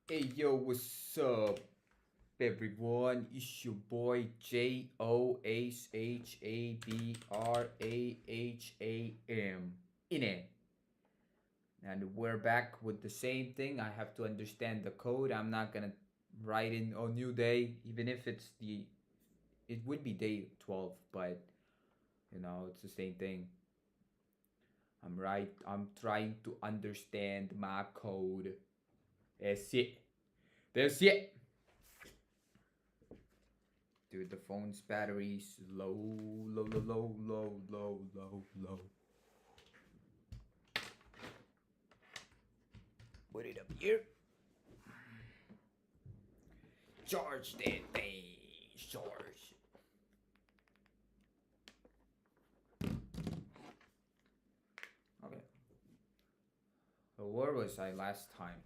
Hey yo, what's up, everyone? It's your boy JOSHABRAHAM. In it. And we're back with the same thing. I have to understand the code. I'm not gonna write in a new day, even if it would be day 12, but it's the same thing. I'm right. I'm trying to understand my code. That's it. That's it. Dude, the phone's battery's low, low, low, low, low, low, low, low. Put it up here. Charge that thing. Charge. Okay. So where was I last time?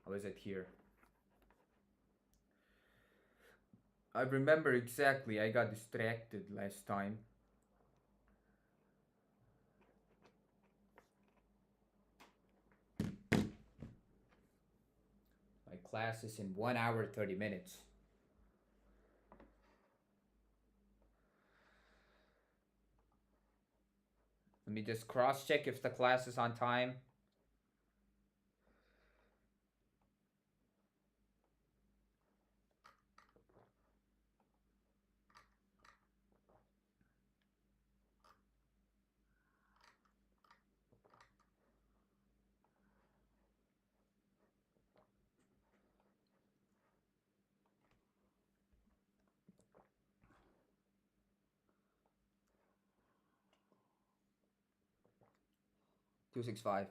I was at here. I remember exactly. I got distracted last time. My class is in 1 hour 30 minutes. Let me just cross check if the class is on time. Two 6 5.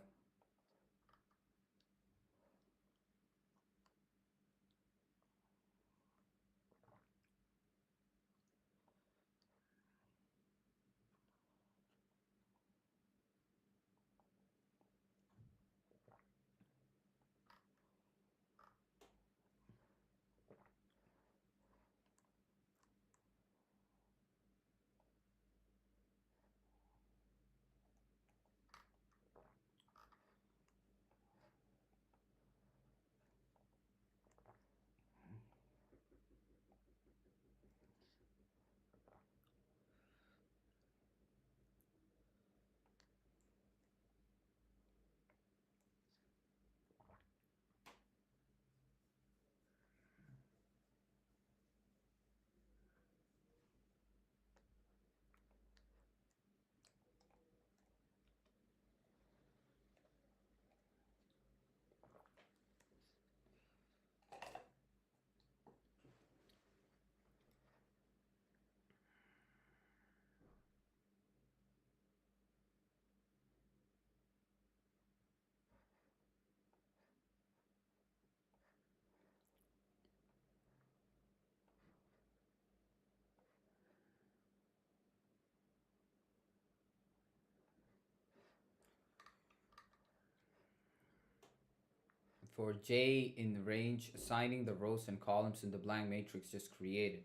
For J in range, assigning the rows and columns in the blank matrix just created.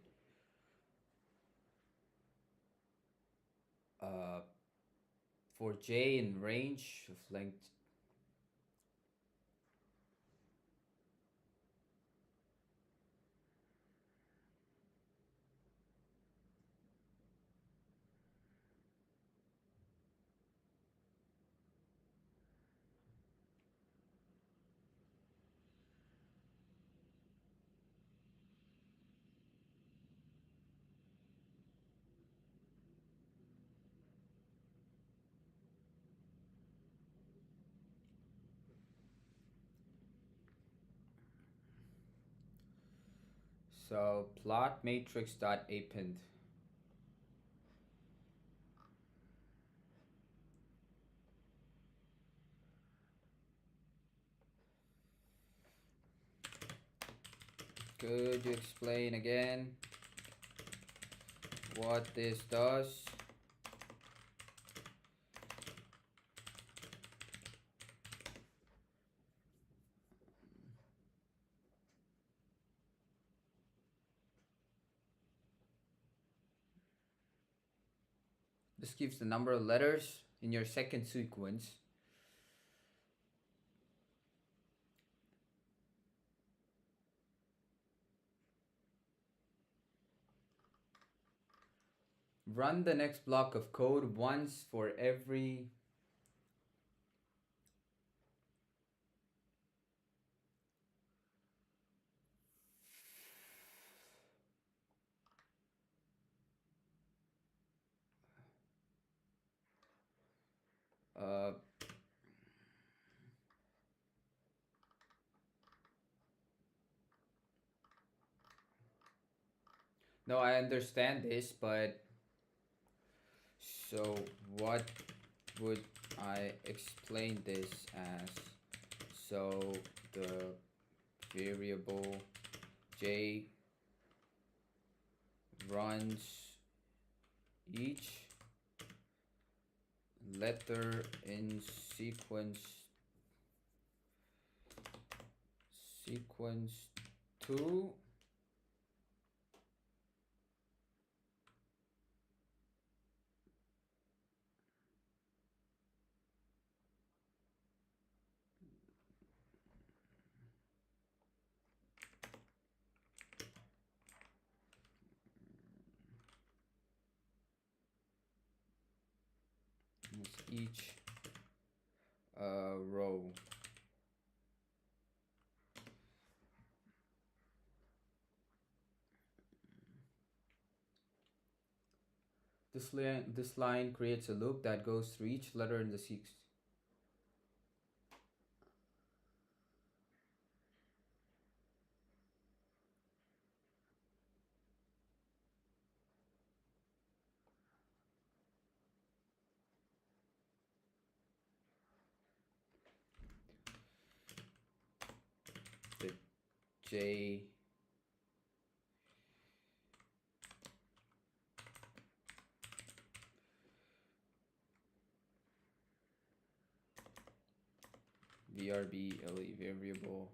Uh, for J in range of length. So plot matrix dot append. Could you explain again what this does? This gives the number of letters in your second sequence. Run the next block of code once for every. Uh, no, I understand this, but so what would I explain this as? So the variable j runs each letter in sequence 2 is each row. This line creates a loop that goes through each letter in the sequence. The J VRBLE variable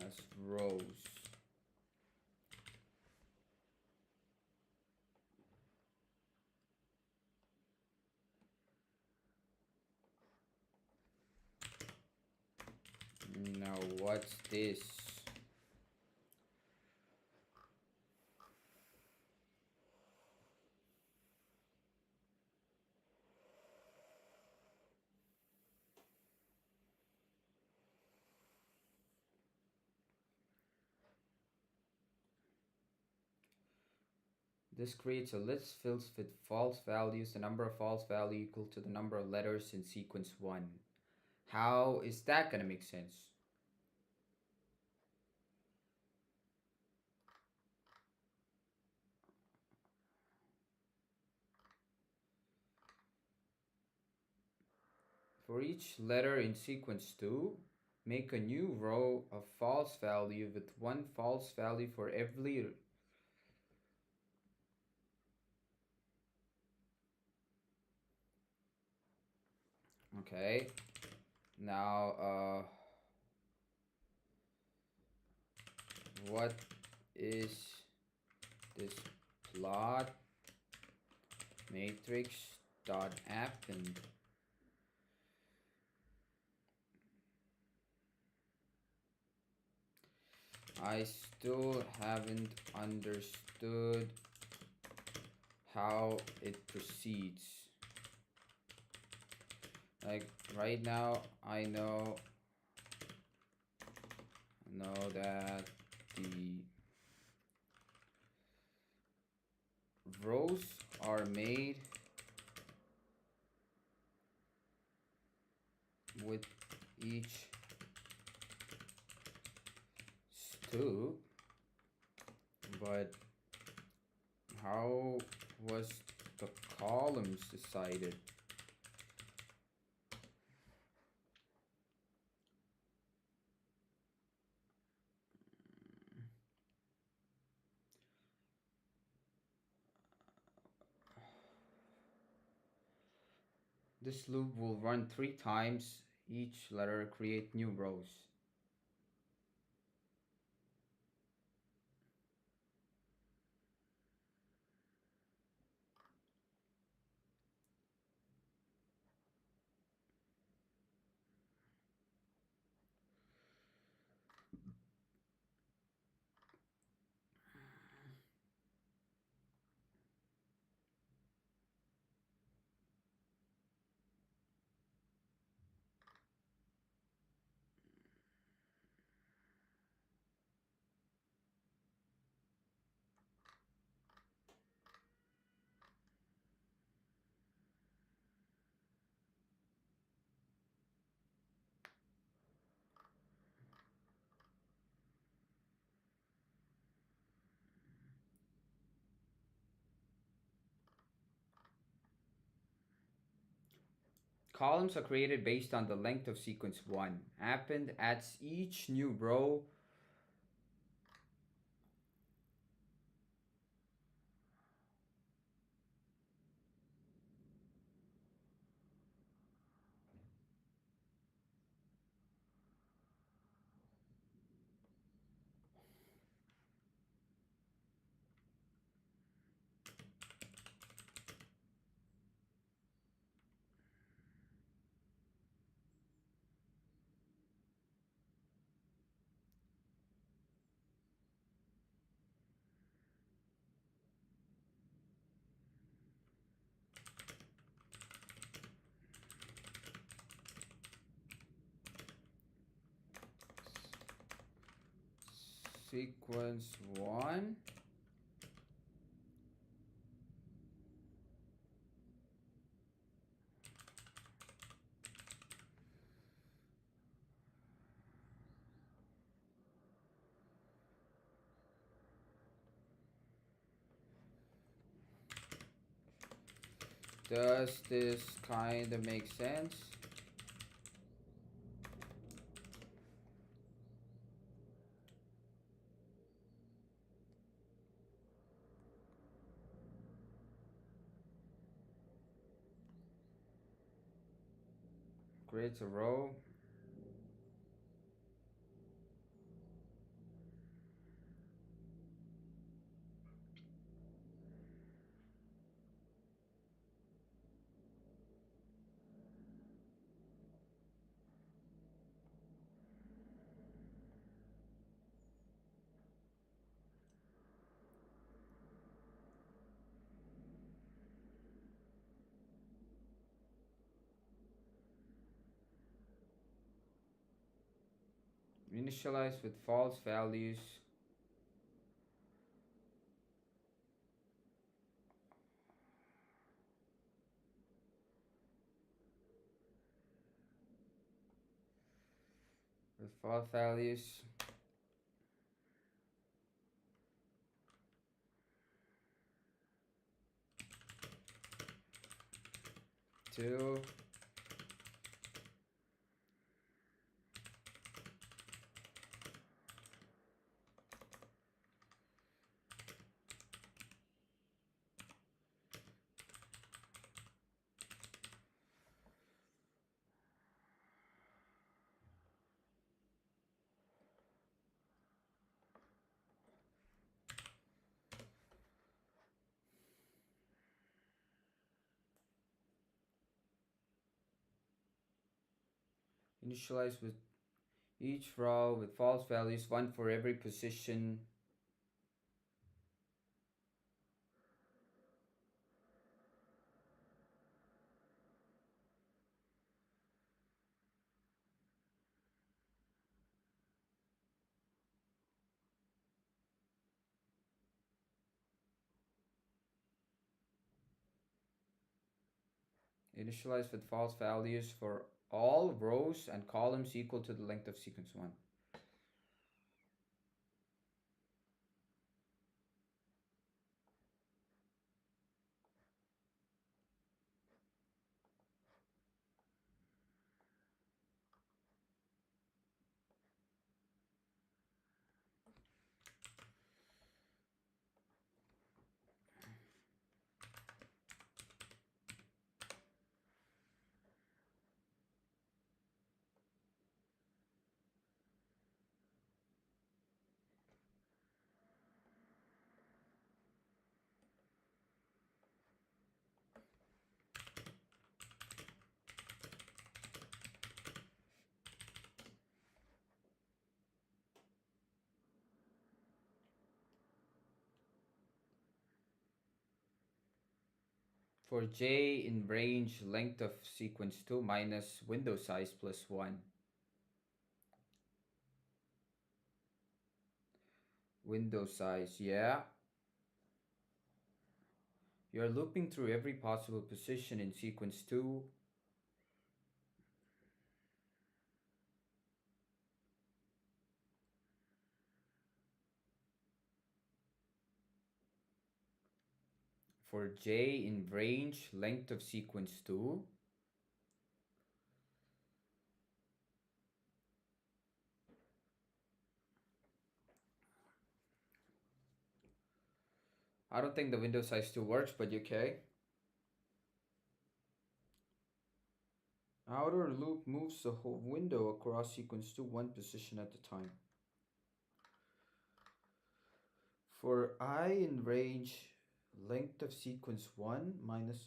as rows. Now what's this? This creates a list filled with false values, the number of false value equal to the number of letters in sequence 1. How is that gonna make sense? For each letter in sequence 2, make a new row of false value with one false value for every. Okay. Now, what is this plot matrix dot append? I still haven't understood how it proceeds. Like right now, I know that the rows are made with each stew, but how was the columns decided? This loop will run 3 times each letter, create new rows. Columns are created based on the length of sequence 1. Append adds each new row. Sequence 1. Does this kind of make sense? Creates a row. Initialize with false values. With false values. 2. Initialize with each row with false values, 1 for every position. Initialize with false values for all rows and columns equal to the length of sequence 1. For j in range, length of sequence 2 minus window size plus 1. Window size, yeah. You're looping through every possible position in sequence 2. For j in range, length of sequence 2 I don't think the window size still works, but okay. Outer loop moves the whole window across sequence to one position at a time. For I in range, length of sequence 1 minus.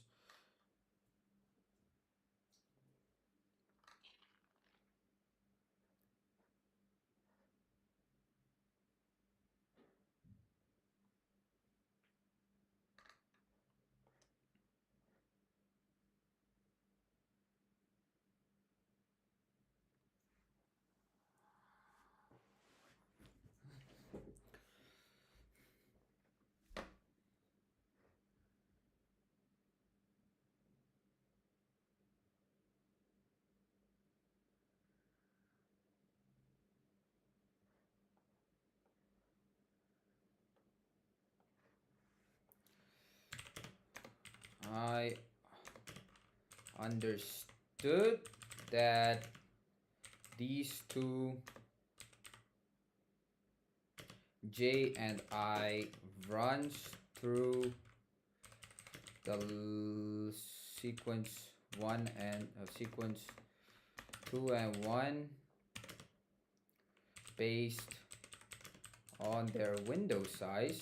I understood that these two, J and I, runs through the sequence 1 and sequence 2 and 1 based on their window size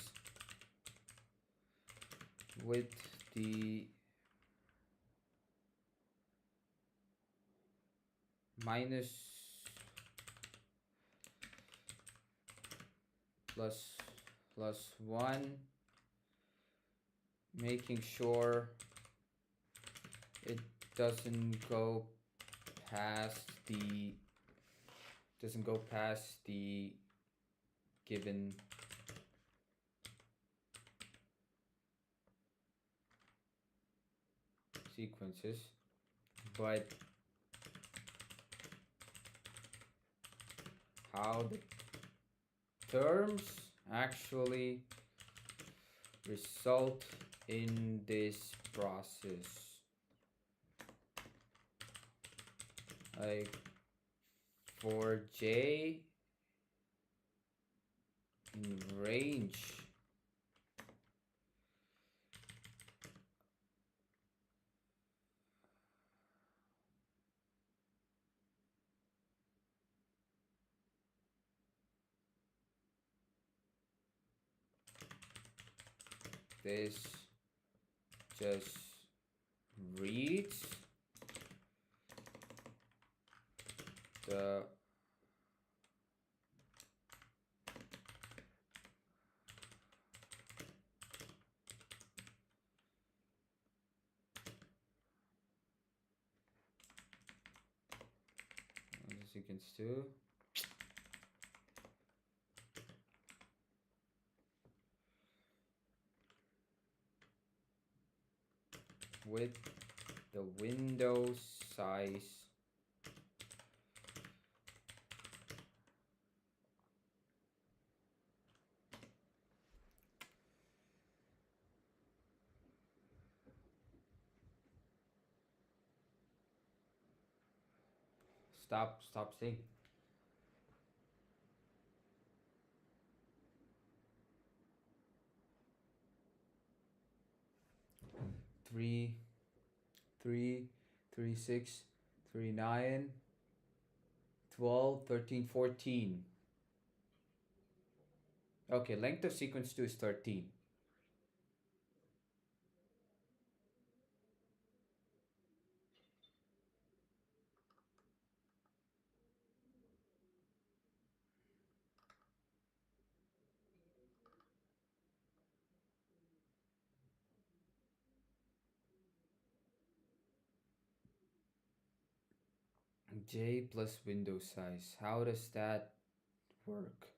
with the minus plus 1, making sure it doesn't go past the given sequences, but how the terms actually result in this process. Like for J in range, this just reads the sequence 2 with the window size stop saying. Three, 6, 3, 9, 12, 13, 14. Okay, length of sequence 2 is 13. J plus window size. How does that work?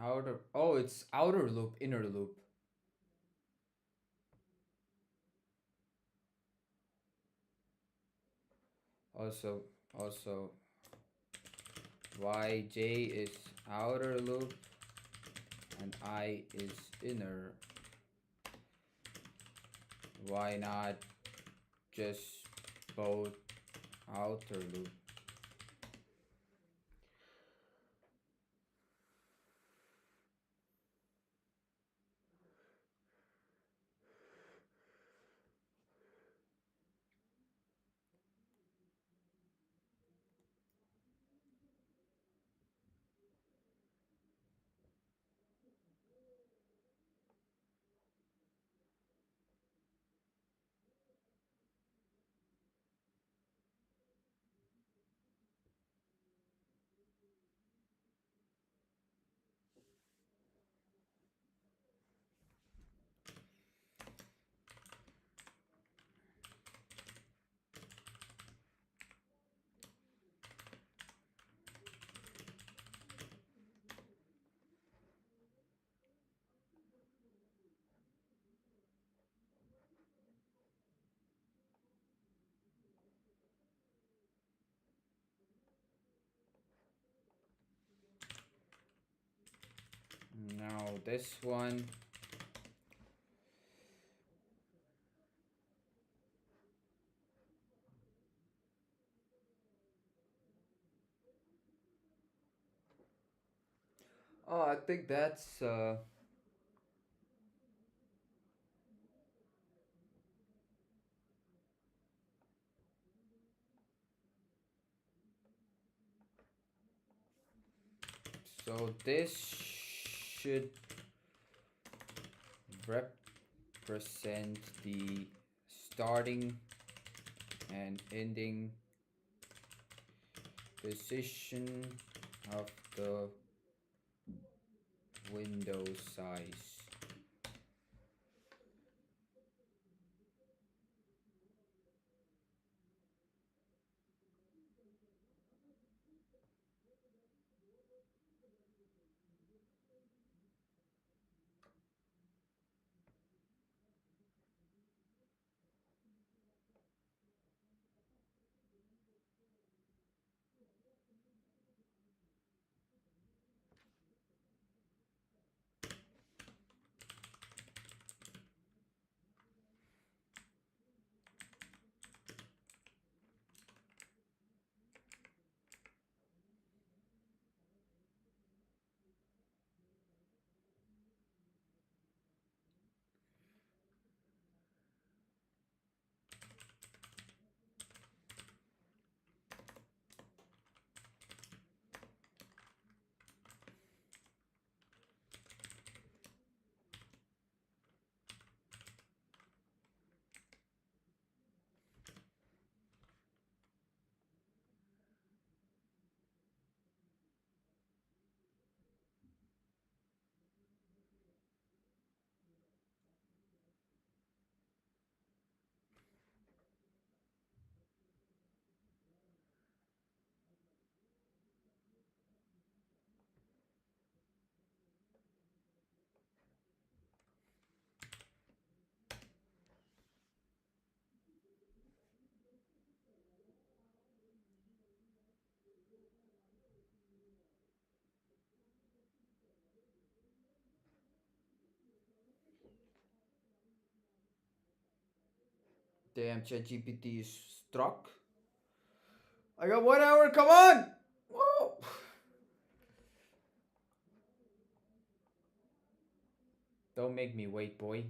Outer. Oh, it's outer loop, inner loop. Also, also, yj is outer loop and I is inner. Why not just both outer loop? Now this one. Oh, I think that's so this should represent the starting and ending position of the window size. Damn, ChatGPT is struck. I got 1 hour. Come on. Whoa. Don't make me wait, boy.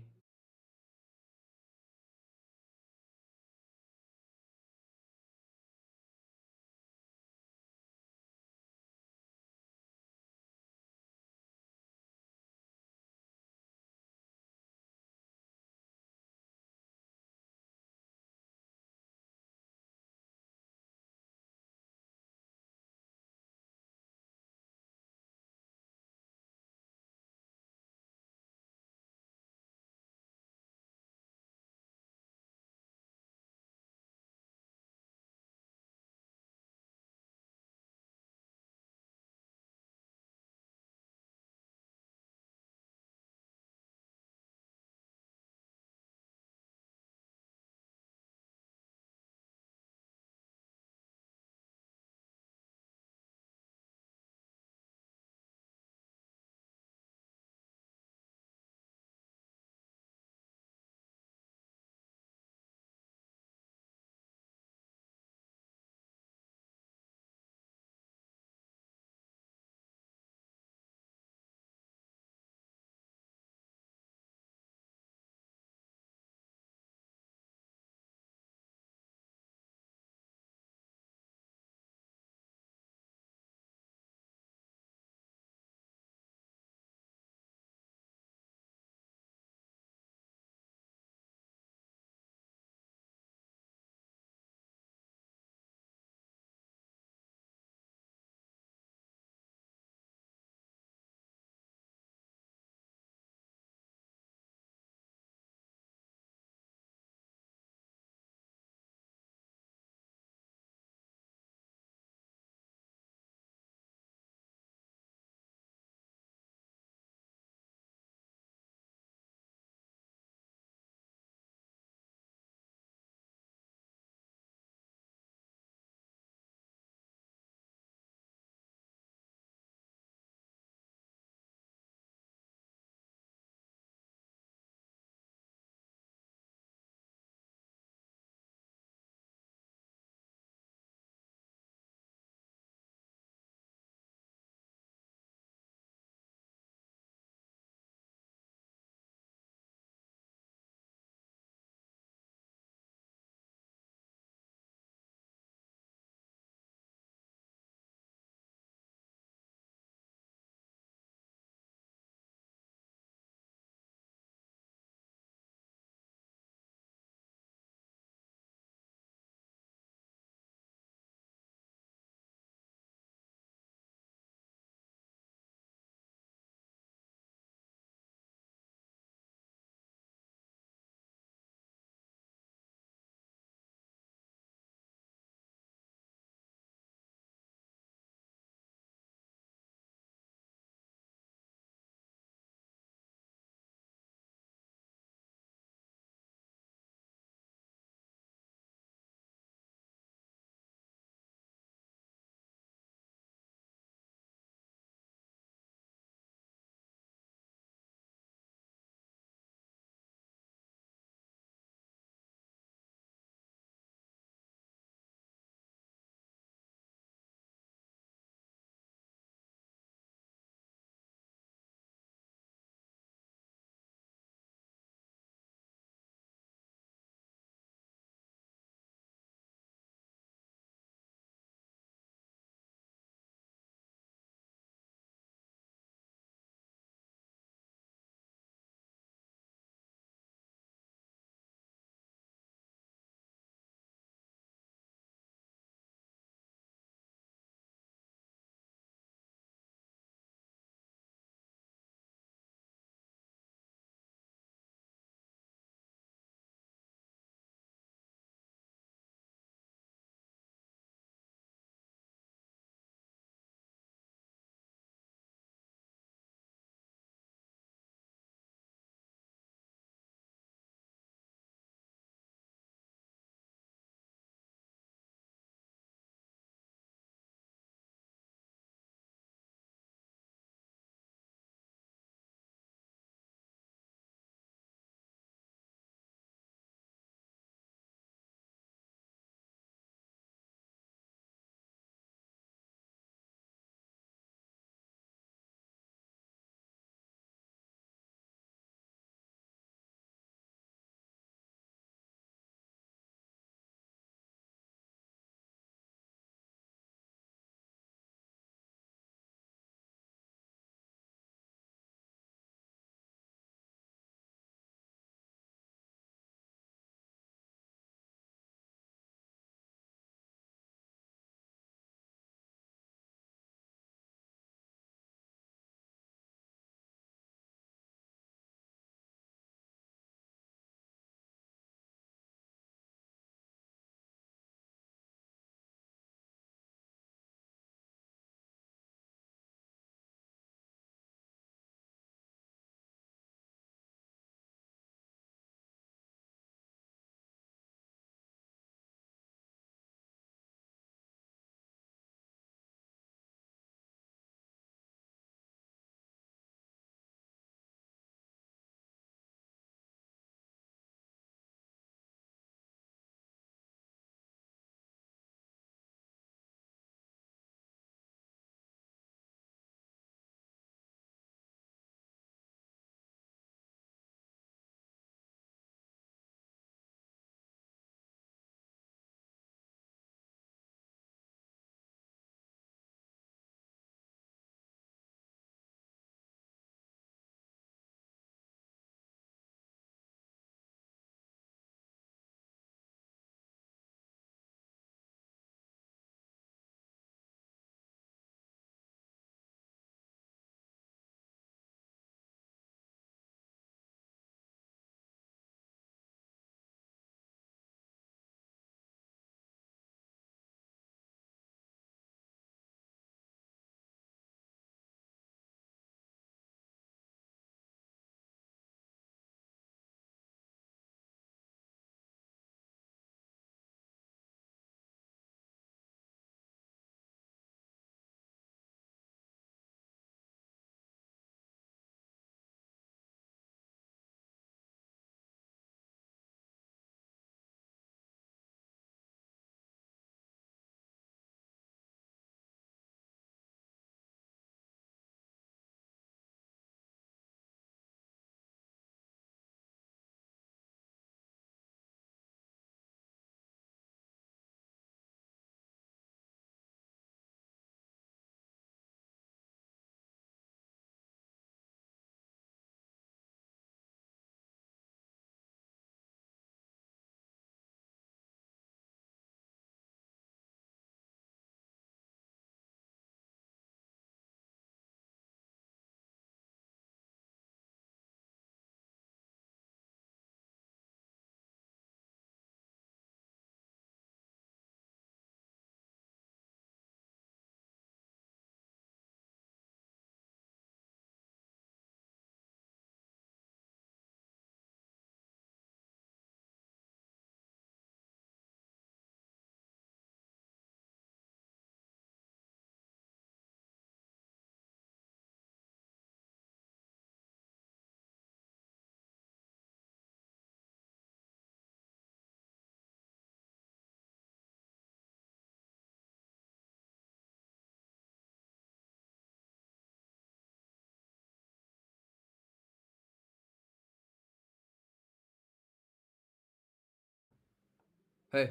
Hey,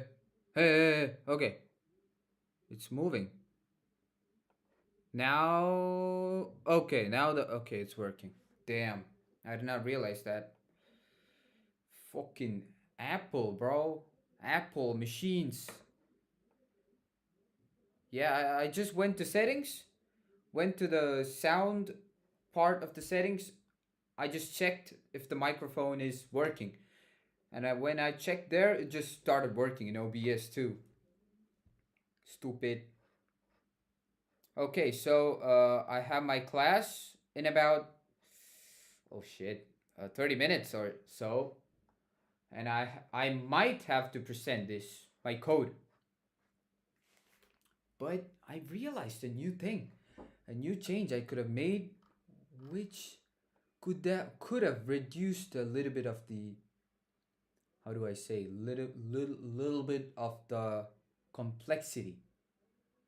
hey, okay. It's moving. Now, okay, okay, it's working. Damn, I did not realize that. Fucking Apple, bro. Apple machines. Yeah, I just went to settings, went to the sound part of the settings. I just checked if the microphone is working. And when I checked there, it just started working in OBS too. Stupid. Okay, so I have my class in about, oh shit, 30 minutes or so. And I might have to present this, my code. But I realized a new thing, a new change I could have made, which could have reduced a little bit of the, how do I say, little bit of the complexity.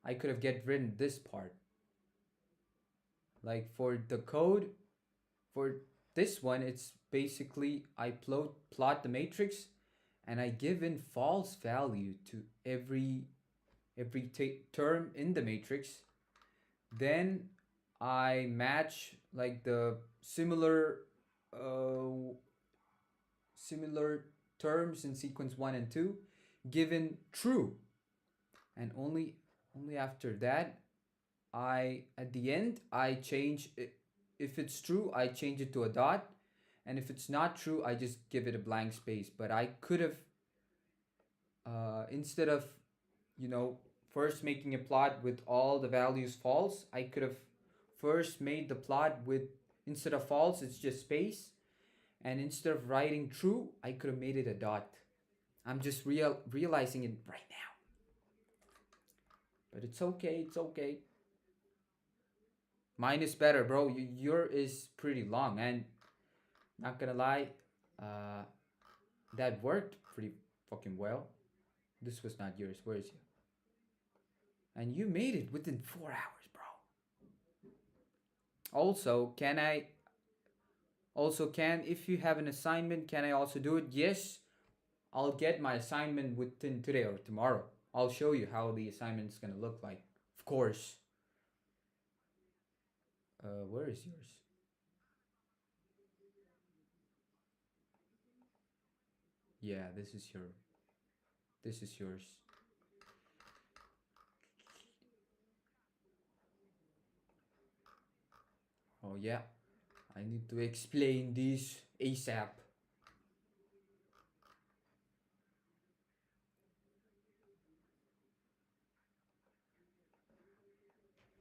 I could have get rid of this part. Like for the code, for this one, it's basically I plot the matrix, and I give in false value to every term in the matrix. Then I match like the uh, similar terms in sequence 1 and 2 given true, and only after that I at the end I change it. If it's true, I change it to a dot, and if it's not true, I just give it a blank space. But I could have, instead of, you know, first making a plot with all the values false, I could have first made the plot with, instead of false, it's just space, and instead of writing true, I could have made it a dot. I'm just realizing it right now, but it's okay. It's okay. Mine is better, bro. Your is pretty long, and not gonna lie, uh, that worked pretty fucking well. This was not yours. Where is you? And you made it within 4 hours, bro. Also, can, if you have an assignment, can I also do it? Yes, I'll get my assignment within today or tomorrow. I'll show you how the assignment's gonna look like. Of course. Where is yours? Yeah, this is yours. Oh yeah, I need to explain this ASAP.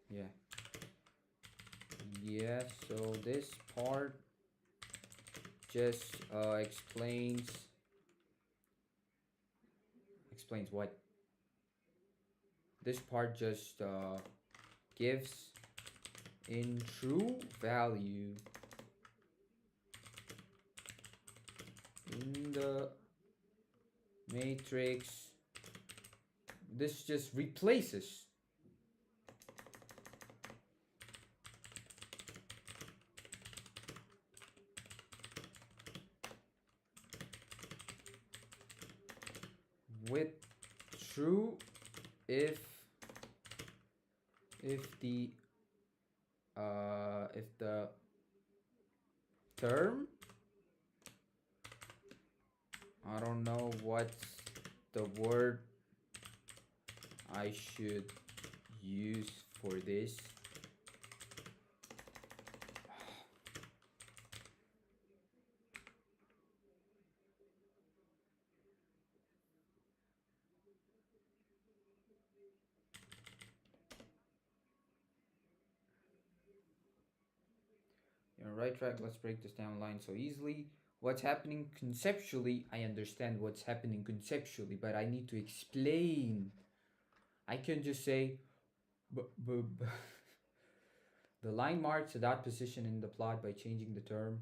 Yeah. Yeah, so this part just explains what? This part just gives in true value in the matrix. This just replaces with true if the if the term, I don't know what's the word I should use for this. You're on the right track. Let's break this down line so easily. What's happening conceptually, I understand what's happening conceptually, but I need to explain. I can just say, the line marks a dot position in the plot by changing the term.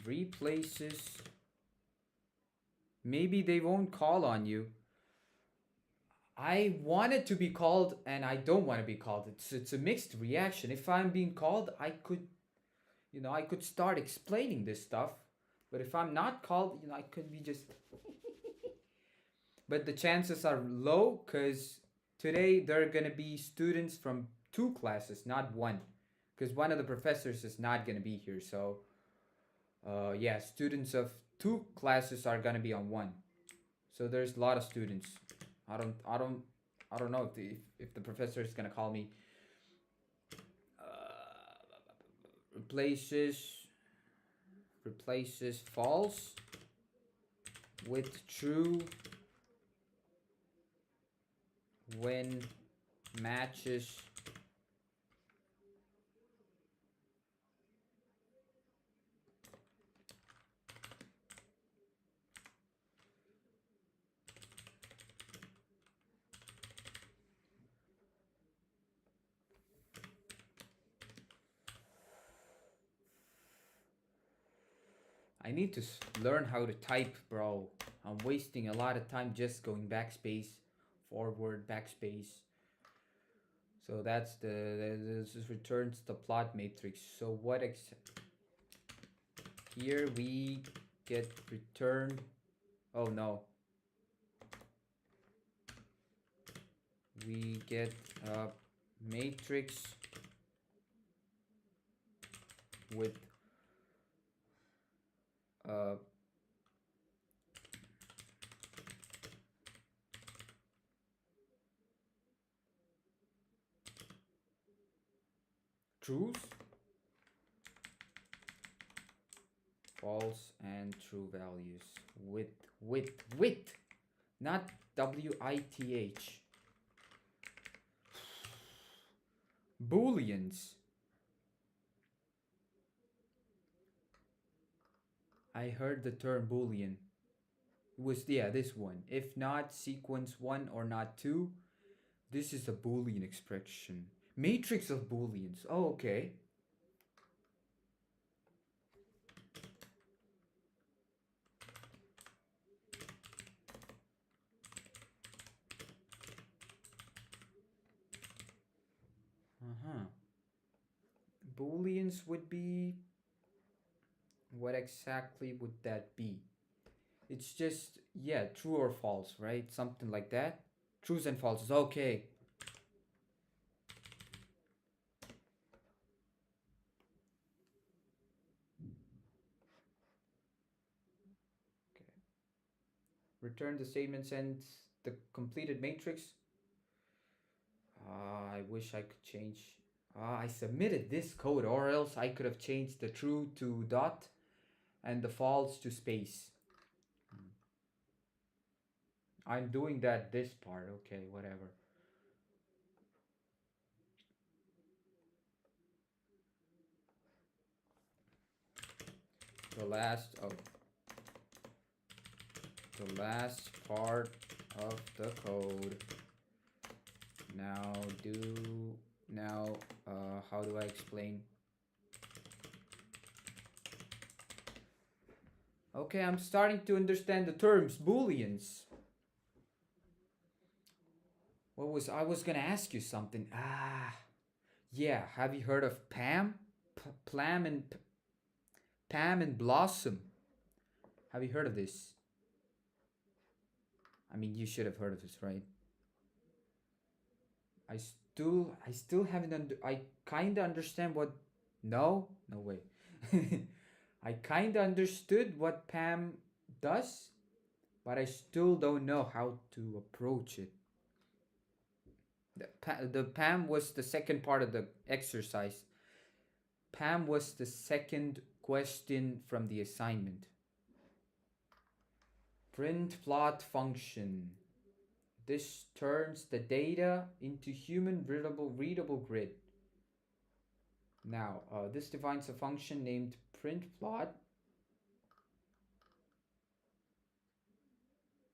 Replaces. Maybe they won't call on you. I want it to be called, and I don't want to be called. It's a mixed reaction. If I'm being called, I could You know, I could start explaining this stuff, but if I'm not called, you know, I could be just. But the chances are low because today there are gonna be students from two classes, not one, because one of the professors is not gonna be here. So, yeah, students of two classes are gonna be on one. So there's a lot of students. I don't, I don't, I don't know if the professor is gonna call me. Replaces false with true when matches I need to learn how to type, bro. I'm wasting a lot of time just going backspace, forward, backspace. So that's this returns the plot matrix. So what here we get return. Oh no. We get a matrix with uh truth, false, and true values with, not WITH. Booleans. I heard the term boolean. It was, yeah, this one. If not sequence 1 or not 2, this is a boolean expression. Matrix of booleans. Oh, okay. Uh-huh. Booleans would be, what exactly would that be? It's just, yeah, true or false, right? Something like that. Trues and falses. Okay. Okay. Return the statements and the completed matrix. I wish I could change. I submitted this code, or else I could have changed the true to dot and the false to space. I'm doing that this part. Okay, whatever. The last of the last part of the code. Now how do I explain? Okay, I'm starting to understand the terms. Booleans. I was gonna ask you something. Yeah. Have you heard of Pam, Pam and Blossom? Have you heard of this? I mean, you should have heard of this, right? I still haven't I kind of understand what. No way. I kind of understood what Pam does, but I still don't know how to approach it. The Pam was the second part of the exercise. Pam was the second question from the assignment. Print plot function. This turns the data into human readable grid. Now, this defines a function named print plot.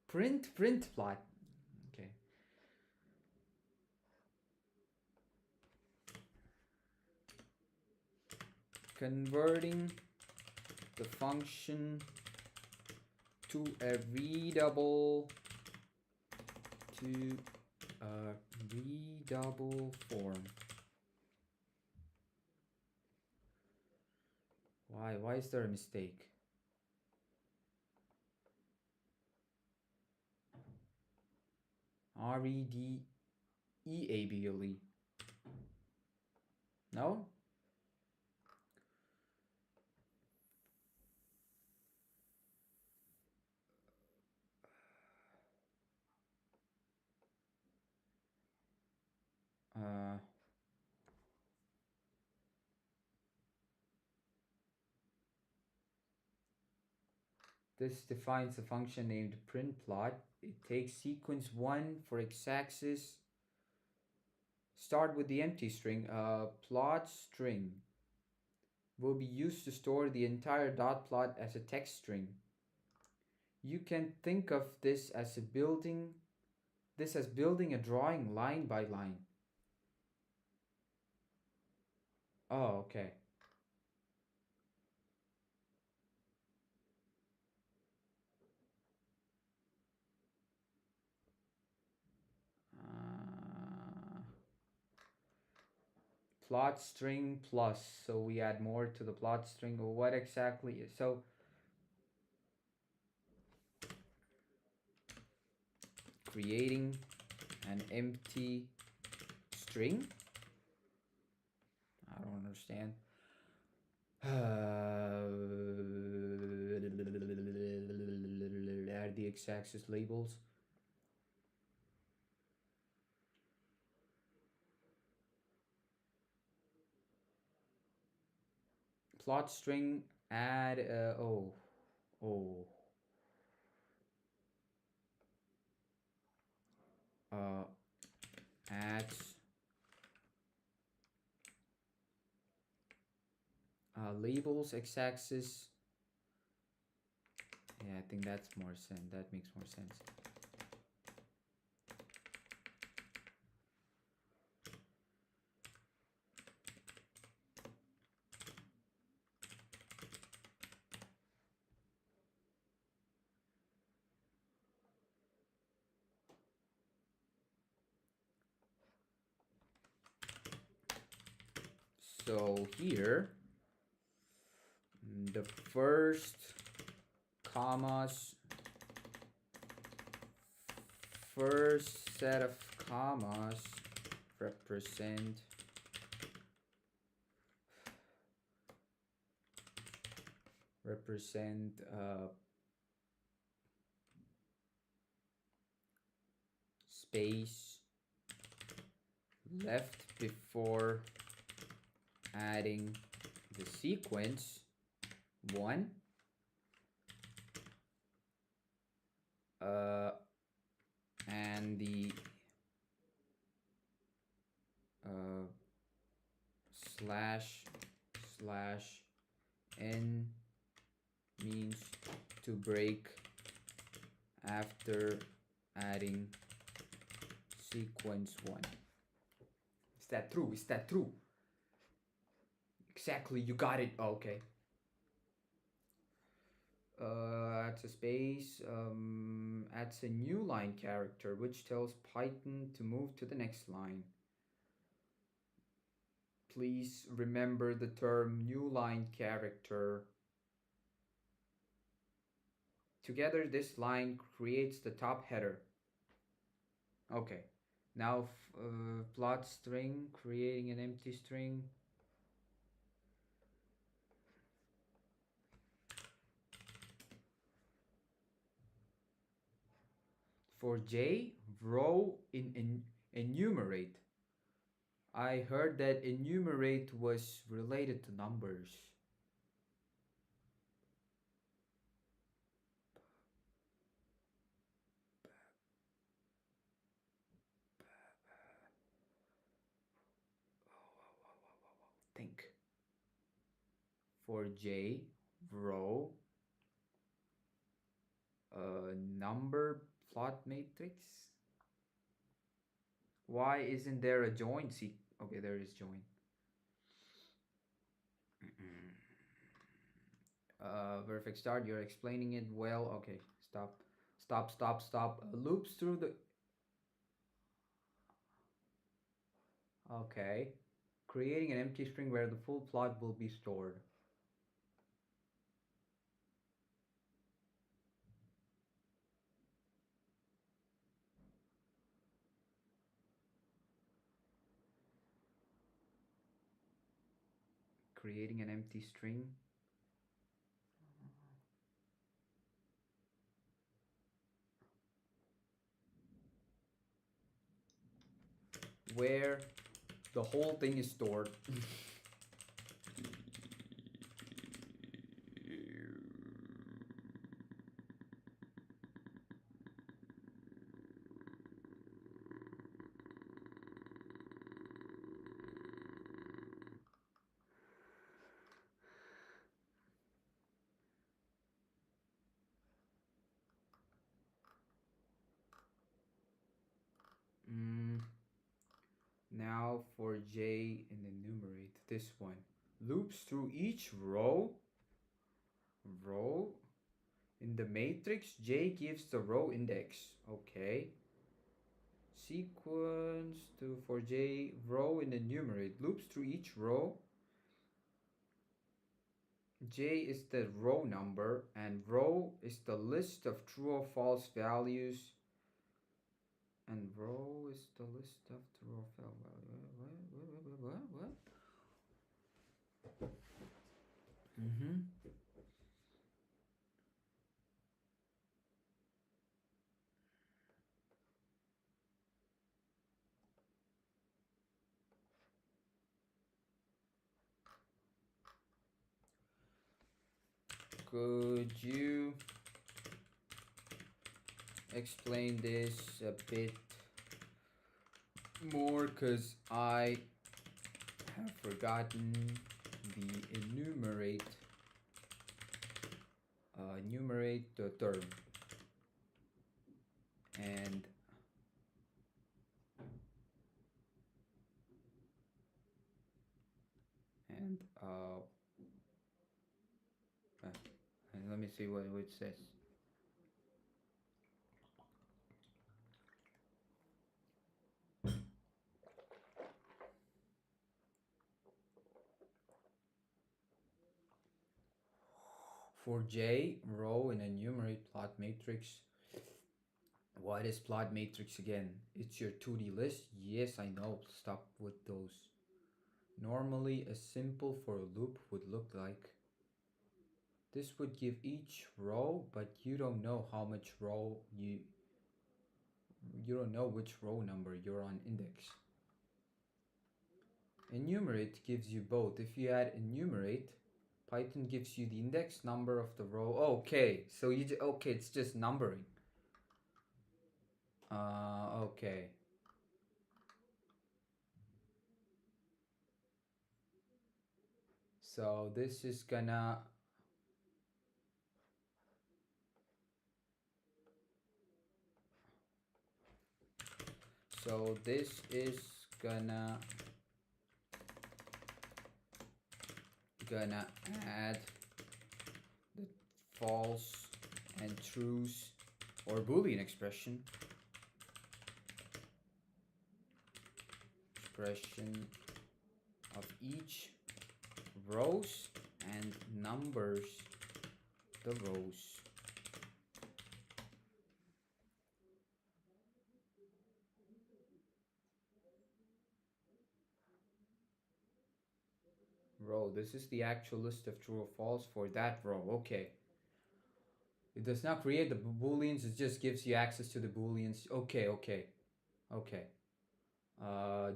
Print plot. Okay. Converting the function to a readable form. Why is there a mistake? Redeable. No? Uh, this defines a function named printPlot. It takes sequence 1 for x-axis. Start with the empty string. Plot string will be used to store the entire dot plot as a text string. You can think of this as building a drawing line by line. Oh, okay. Uh, Plot string plus. So we add more to the plot string. Or what exactly is so? Creating an empty string. I don't understand. Add the x-axis labels. Plot string add oh adds labels x-axis. Yeah, I think that's more sense. That makes more sense. So here, the first commas, first set of commas represent space left before adding the sequence 1 and the slash n means to break after adding sequence 1. Is that true? Is that true? Exactly, you got it. Oh, okay. Adds a space, adds a new line character, which tells Python to move to the next line. Please remember the term new line character. Together, this line creates the top header. Okay, now plot string, creating an empty string. For J, row in enumerate. I heard that enumerate was related to numbers. Think. For J, row, number plot matrix. Why isn't there a join? See, okay, there is join. Perfect start. You're explaining it well. Okay, stop. Loops through the. Okay, creating an empty string where the full plot will be stored. creating an empty string. Where the whole thing is stored. Mm, now for J and enumerate this one. Loops through each row in the matrix. J gives the row index. Okay. Sequence to for J row in enumerate. Loops through each row. J is the row number and row is the list of true or false values. And row is the list of true or false values. What? Mm-hmm. Could you explain this a bit more? Because I have forgotten the enumerate the term. And and uh, and let me see what it says. For J, row in enumerate plot matrix. What is plot matrix again? It's your 2D list? Yes, I know. Stop with those. Normally, a simple for a loop would look like this would give each row, but you don't know how much row you don't know which row number you're on index. Enumerate gives you both. If you add enumerate, Python gives you the index number of the row. Okay, so okay, it's just numbering. Okay. So this is gonna so this is gonna add the false and trues or Boolean expression of each rows and numbers the rows. Row, this is the actual list of true or false for that row. Okay, it does not create the booleans, it just gives you access to the booleans. Okay.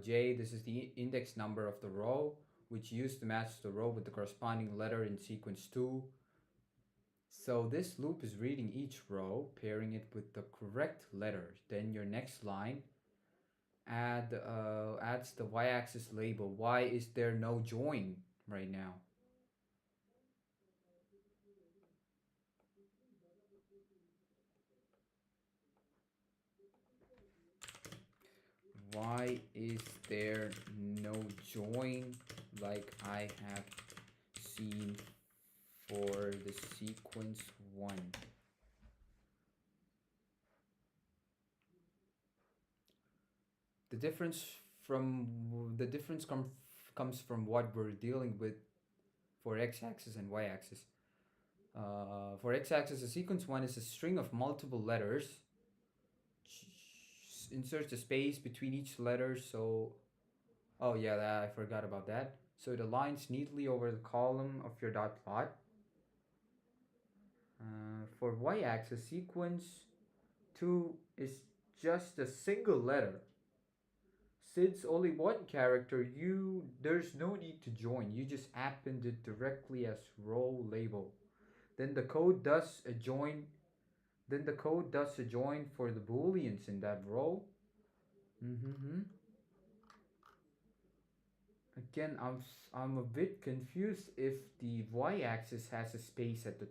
J, this is the index number of the row, which you use to match the row with the corresponding letter in sequence 2. So this loop is reading each row, pairing it with the correct letter. Then your next line adds the y-axis label. Why is there no join right now? Why is there no join like I have seen for the sequence 1? The difference comes from what we're dealing with for x-axis and y-axis. For x-axis, the sequence 1 is a string of multiple letters. Insert a space between each letter. So, oh yeah, I forgot about that. So it aligns neatly over the column of your dot plot. For y-axis, sequence 2 is just a single letter. Since only one character, there's no need to join. You just append it directly as row label. Then the code does a join. Then the code does a join for the booleans in that row. Mm-hmm. Again, I'm a bit confused if the y-axis has a space at the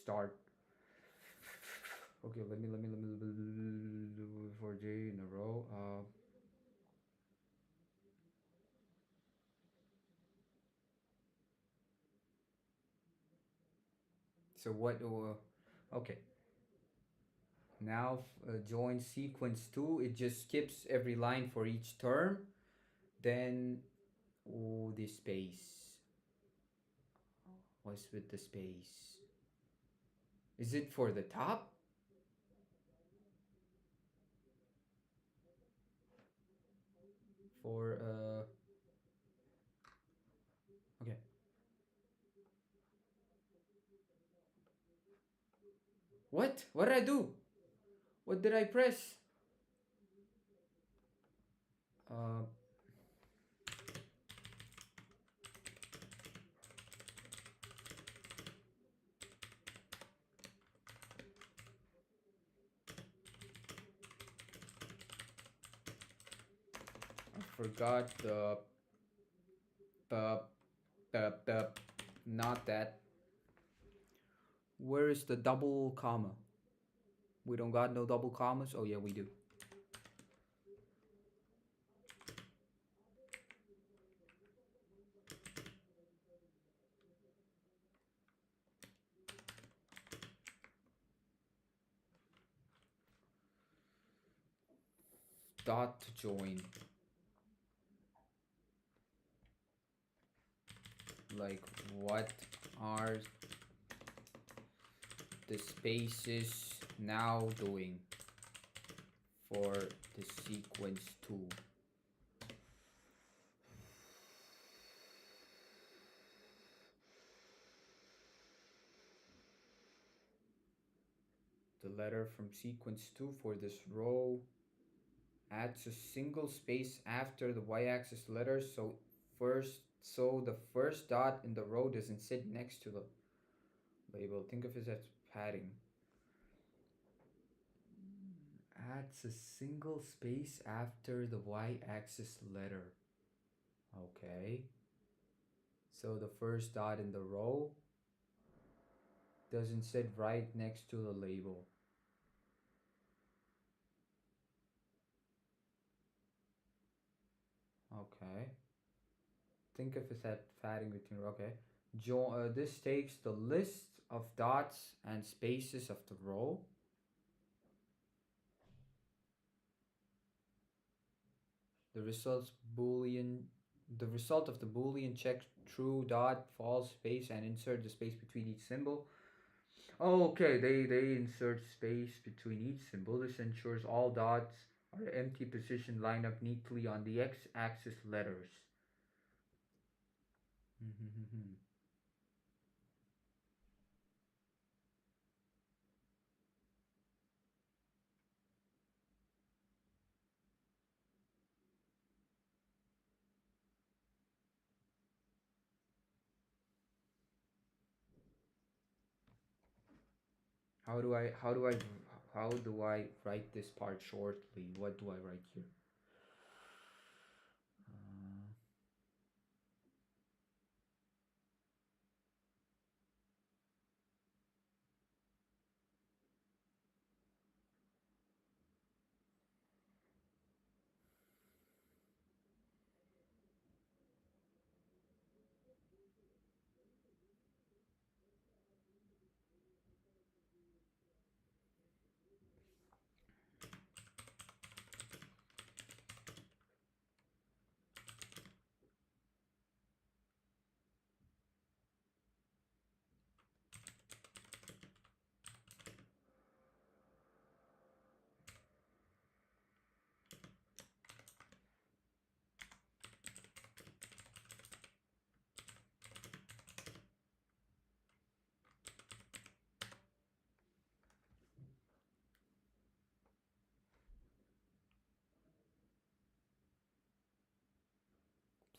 start. Okay, let me for J in a row. So what? Okay. Now join sequence 2. It just skips every line for each term. Then the space. What's with the space? Is it for the top? For okay. What? What did I do? What did I press? Uh, I forgot the the not that. Where is the double comma? We don't got no double commas. Oh yeah, we do. Dot join. Like what are the spaces now doing for the sequence 2? The letter from sequence 2 for this row adds a single space after the y-axis letter, so the first dot in the row doesn't sit next to the label. Think of it as padding. Adds a single space after the y-axis letter. Okay. So the first dot in the row doesn't sit right next to the label. Okay. Think of it as padding between. Okay. This takes the list of dots and spaces of the row. The results boolean. The result of the boolean checks true dot false space and insert the space between each symbol. Okay, they insert space between each symbol. This ensures all dots are empty position line up neatly on the x-axis letters. How do I write this part shortly? What do I write here? Uh,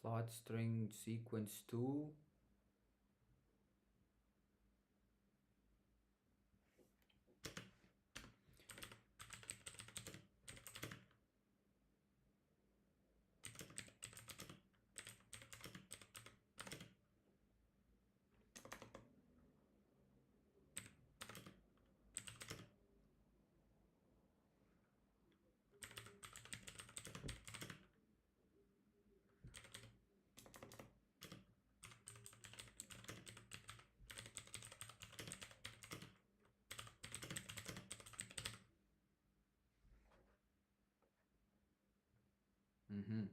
Plot string sequence 2. Mm-hmm.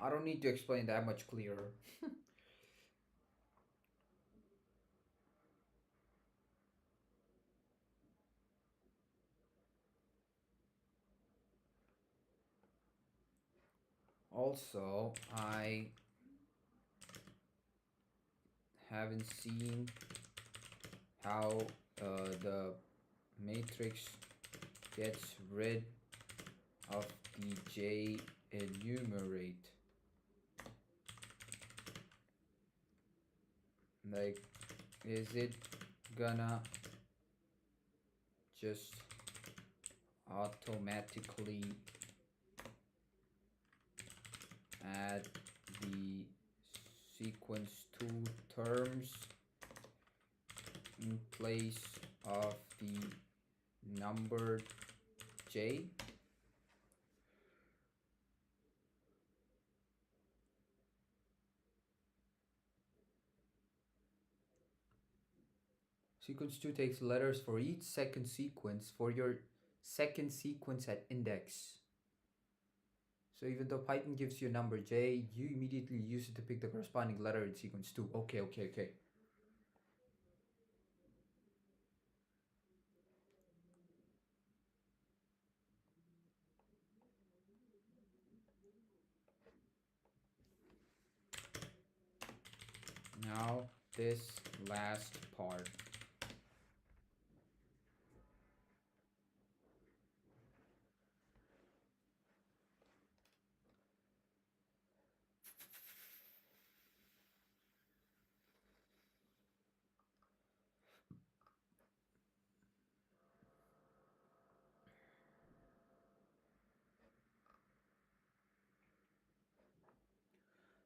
I don't need to explain that much clearer. Also, I haven't seen how the matrix gets rid of the J enumerate. Like, is it gonna just automatically add the sequence 2 terms in place of the number J? Sequence 2 takes letters for each second sequence for your second sequence at index. So even though Python gives you a number J, you immediately use it to pick the corresponding letter in sequence 2. Okay. Now this last part.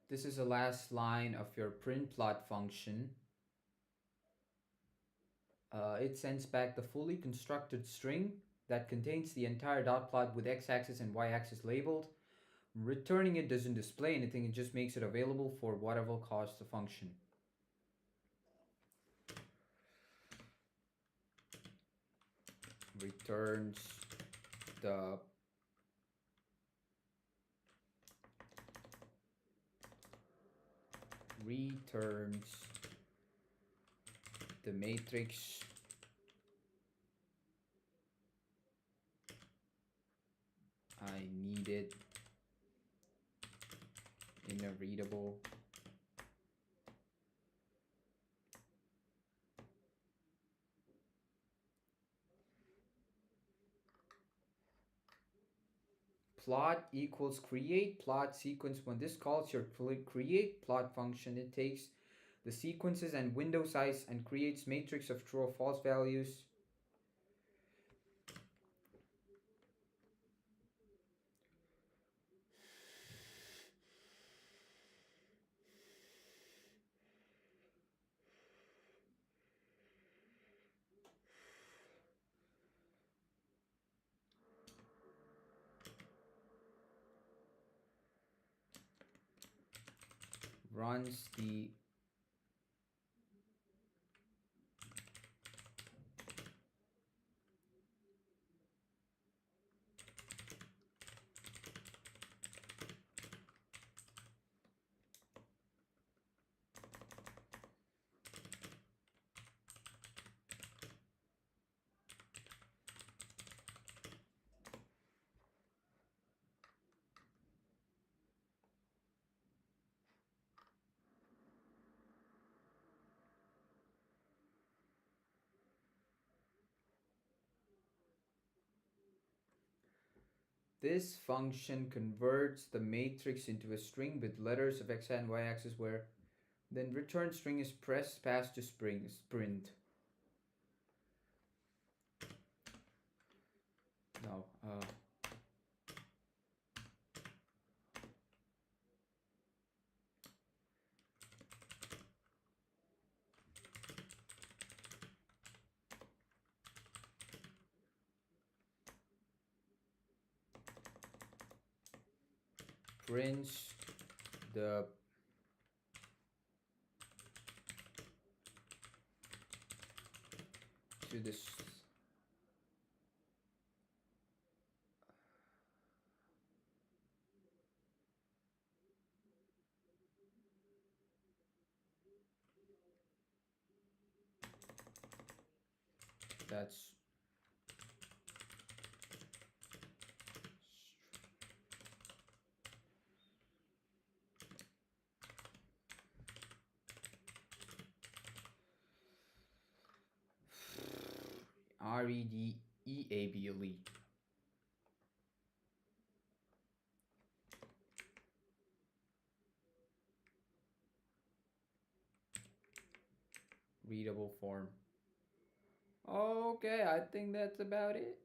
This is the last line of your print plot function. It sends back the fully constructed string that contains the entire dot plot with x-axis and y-axis labeled. Returning it doesn't display anything, it just makes it available for whatever calls the function. Returns the matrix I needed in a readable plot equals create plot sequence. When this calls your create plot function, it takes the sequences and window size and creates matrix of true or false values. Runs the This function converts the matrix into a string with letters of x and y axis where then return string is pressed passed to sprint. No. Prints the to this. That's readable. Readable form. Okay, I think that's about it.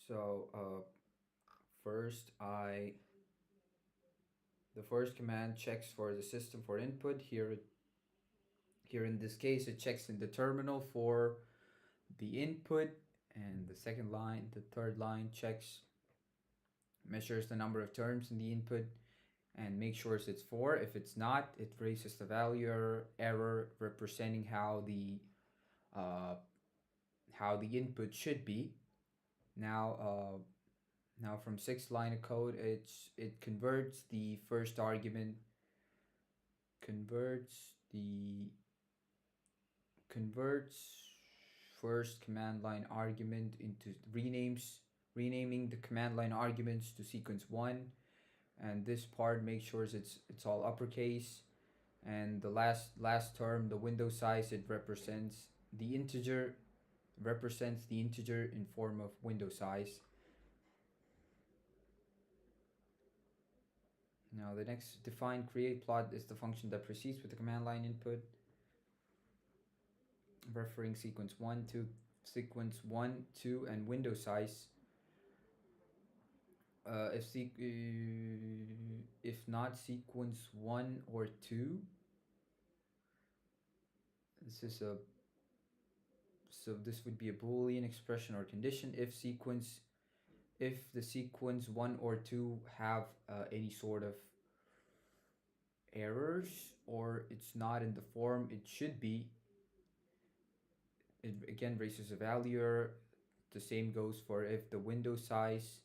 So first the first command checks for the system for input. Here in this case it checks in the terminal for the input, and the second line, the third line checks, measures the number of terms in the input and makes sure it's 4. If it's not, it raises the value error representing how the input should be. Now now from 6th line of code, it converts the first argument, converts first command line argument into renaming the command line arguments to sequence 1, and this part makes sure it's all uppercase. And the last term, the window size, it represents the integer in form of window size. Now the next define create plot is the function that proceeds with the command line input, referring sequence 1, 2, and window size. If not sequence 1 or 2, this would be a boolean expression or condition. If the sequence 1 or 2 have any sort of errors, or it's not in the form it should be, it again raises a value error. The same goes for if the window size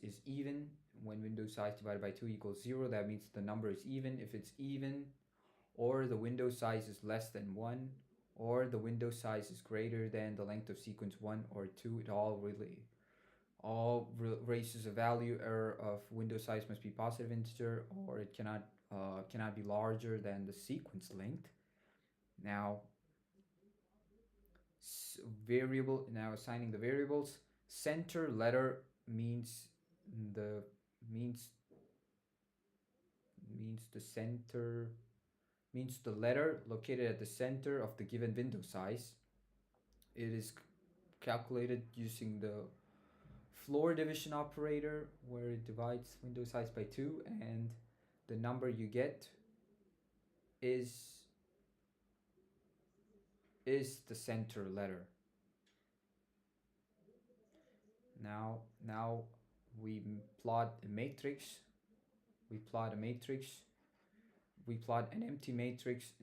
is even. When window size divided by 2 equals 0, that means the number is even. If it's even, or the window size is less than 1, or the window size is greater than the length of sequence 1 or 2, it all raises a value error of window size must be positive integer, or it cannot be larger than the sequence length. Now assigning the variables. Center letter means the letter located at the center of the given window size. It is calculated using the floor division operator, where it divides window size by 2, and the number you get is the center letter. Now we plot a matrix. We plot an empty matrix,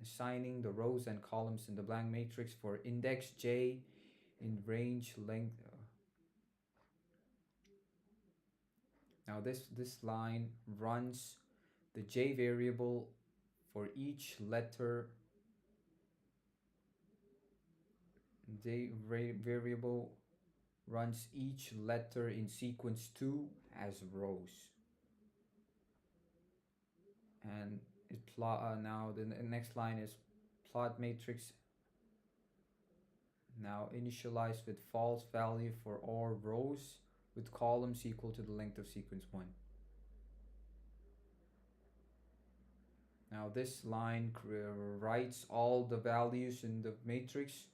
assigning the rows and columns in the blank matrix for index j in range length. Now this line runs the j variable for each letter. Variable runs each letter in sequence 2 as rows. And now the next line is plot matrix now initialized with false value for all rows with columns equal to the length of sequence 1. Now this line writes all the values in the matrix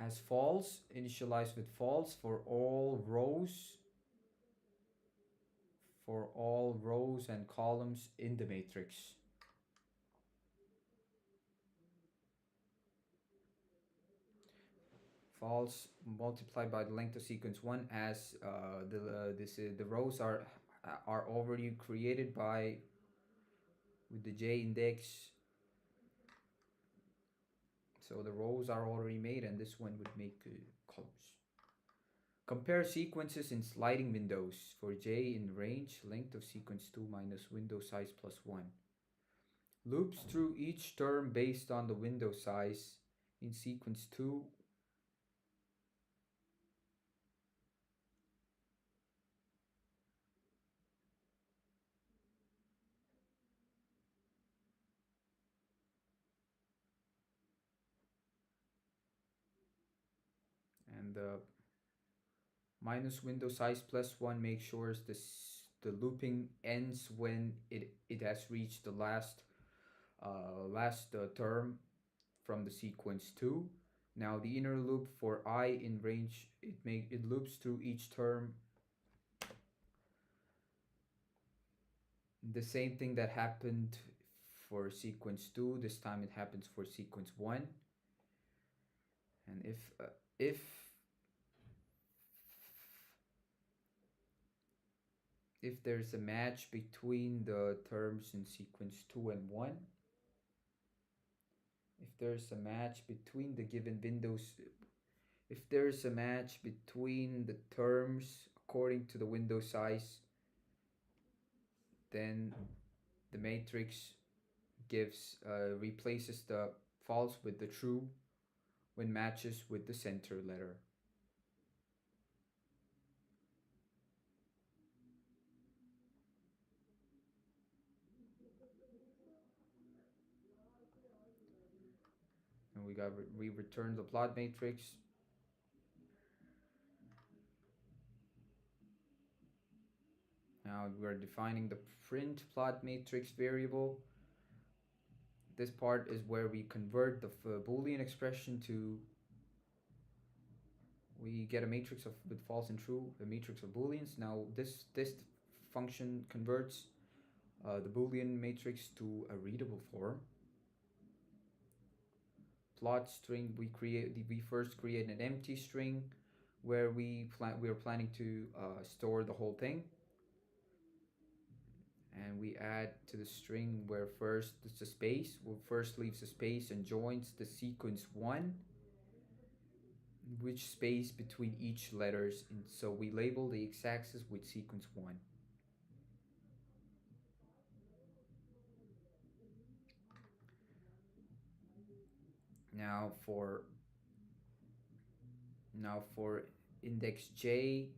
as false, initialized with false for all rows and columns in the matrix. False multiplied by the length of sequence 1 as the rows are already created by with the j index, so the rows are already made, and this one would make columns. Compare sequences in sliding windows for j in range length of sequence 2 minus window size plus 1. Loops through each term based on the window size in sequence 2 and the minus window size plus 1 makes sure the looping ends when it has reached the last term from the sequence 2. Now the inner loop for I in range, it loops through each term. The same thing that happened for sequence 2, this time it happens for sequence 1. And if there's a match between the terms in sequence 2 and 1, if there's a match between the given windows, if there's a match between the terms according to the window size, then the matrix replaces the false with the true when matches with the center letter. And we return the plot matrix. Now we're defining the print plot matrix variable. This part is where we convert the Boolean expression to, we get a matrix with false and true, a matrix of Booleans. Now this function converts the Boolean matrix to a readable form. Plot string, we first create an empty string where we are planning to store the whole thing, and we add to the string where first it's a space, first leaves a space and joins the sequence 1, which space between each letters, and so we label the x-axis with sequence 1. Now for index j,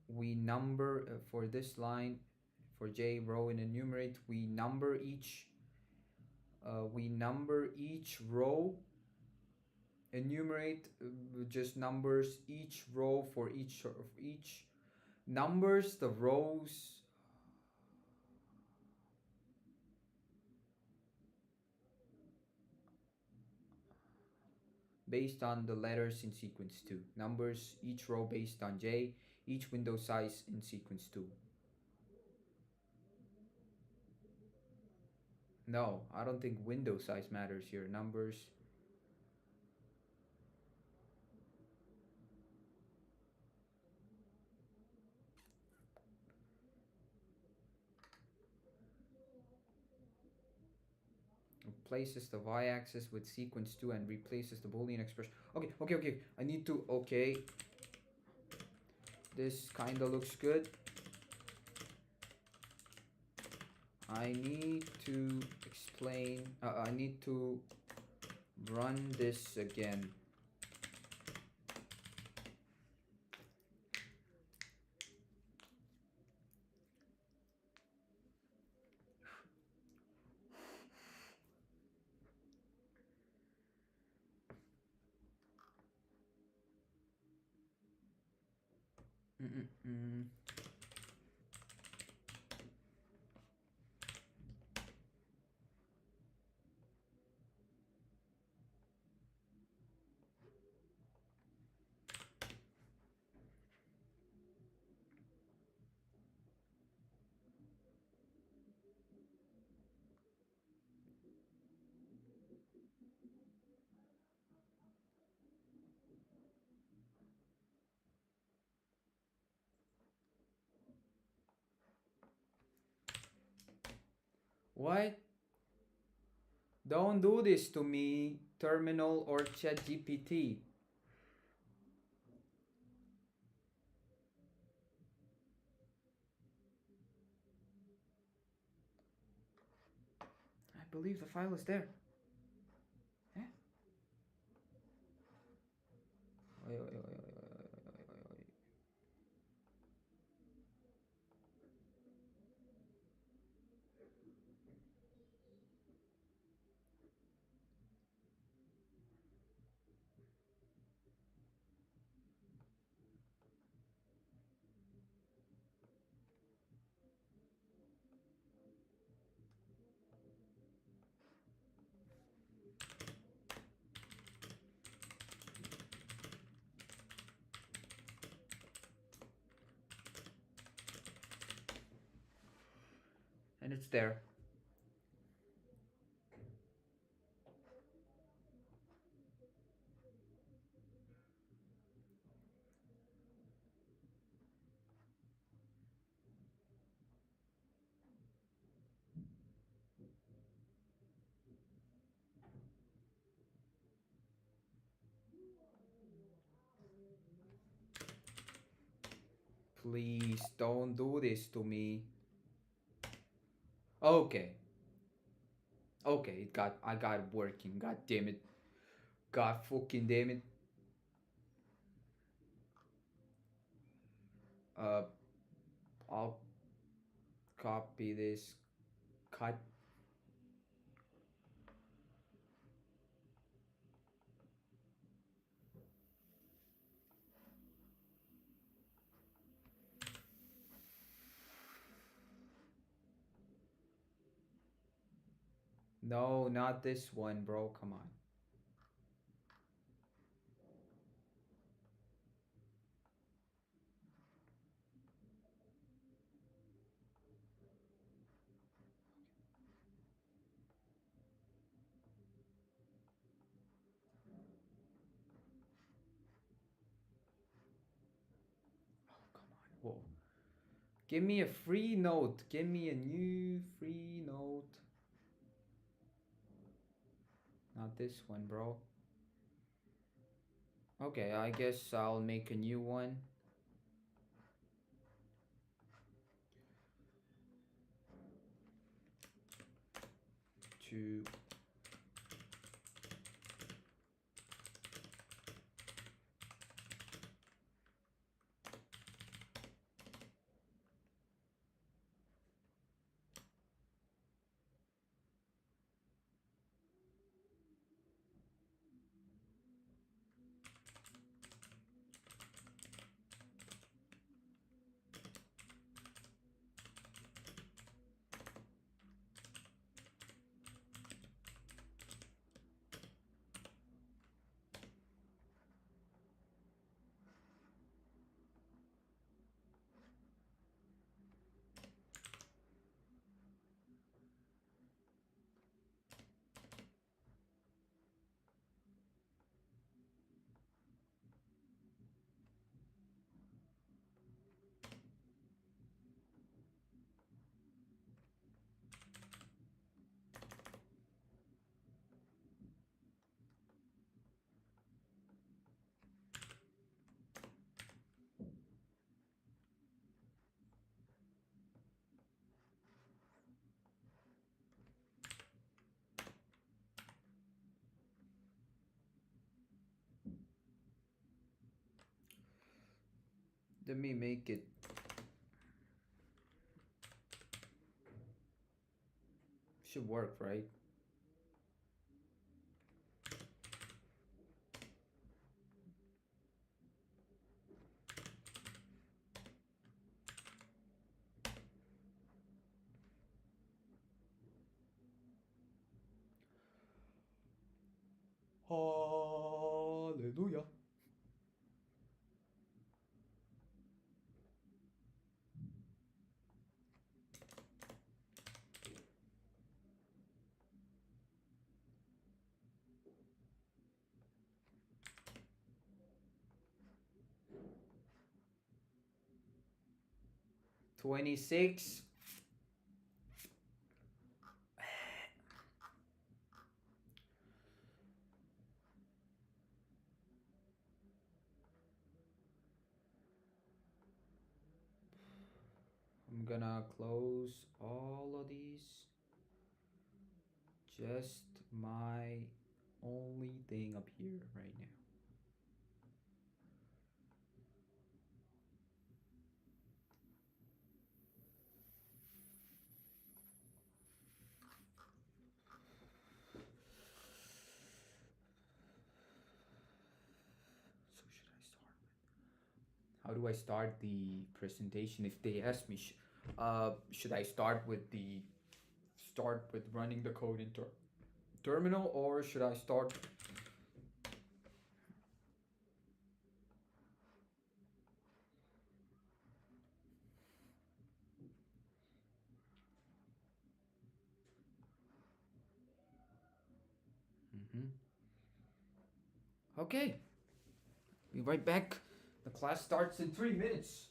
we number for this line, for j row in enumerate, we number each row. Enumerate just numbers each row for each numbers the rows based on the letters in sequence 2. Numbers each row based on j, each window size in sequence 2. No, I don't think window size matters here. Numbers. replaces the y-axis with sequence 2 and replaces the Boolean expression. Okay. I need to, okay. This kinda looks good. I need to explain, I need to run this again. Mm-mm-mm. What? Don't do this to me, Terminal or ChatGPT. I believe the file is there. Eh? Wait. And it's there. Please don't do this to me. Okay. Okay, I got it working. God damn it. God fucking damn it. Uh, I'll copy this. Cut. No, not this one, bro. Come on. Oh, come on. Whoa. Give me a free note. Give me a new free note. Not this one, bro. Okay, I guess I'll make a new one. To Let me make it. Should work, right? Hallelujah. $26. I'm gonna close all of these. Just my only thing up here right now. So should I start with? How do I start the presentation if they ask me? Should I start with running the code in terminal, or should I start? Mm-hmm. Okay, be right back. The class starts in 3 minutes.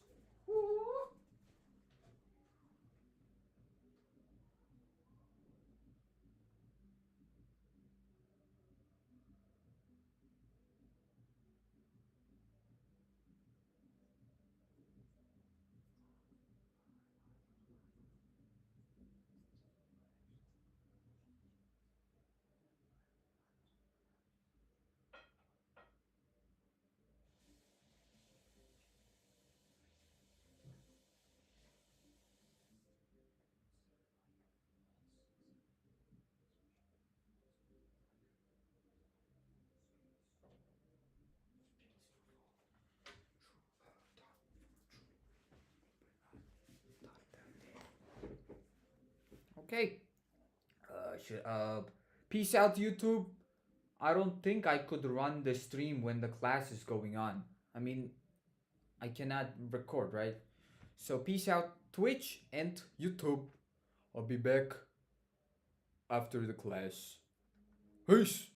Okay. Peace out, YouTube. I don't think I could run the stream when the class is going on. I mean, I cannot record, right? So peace out, Twitch and YouTube. I'll be back after the class. Peace.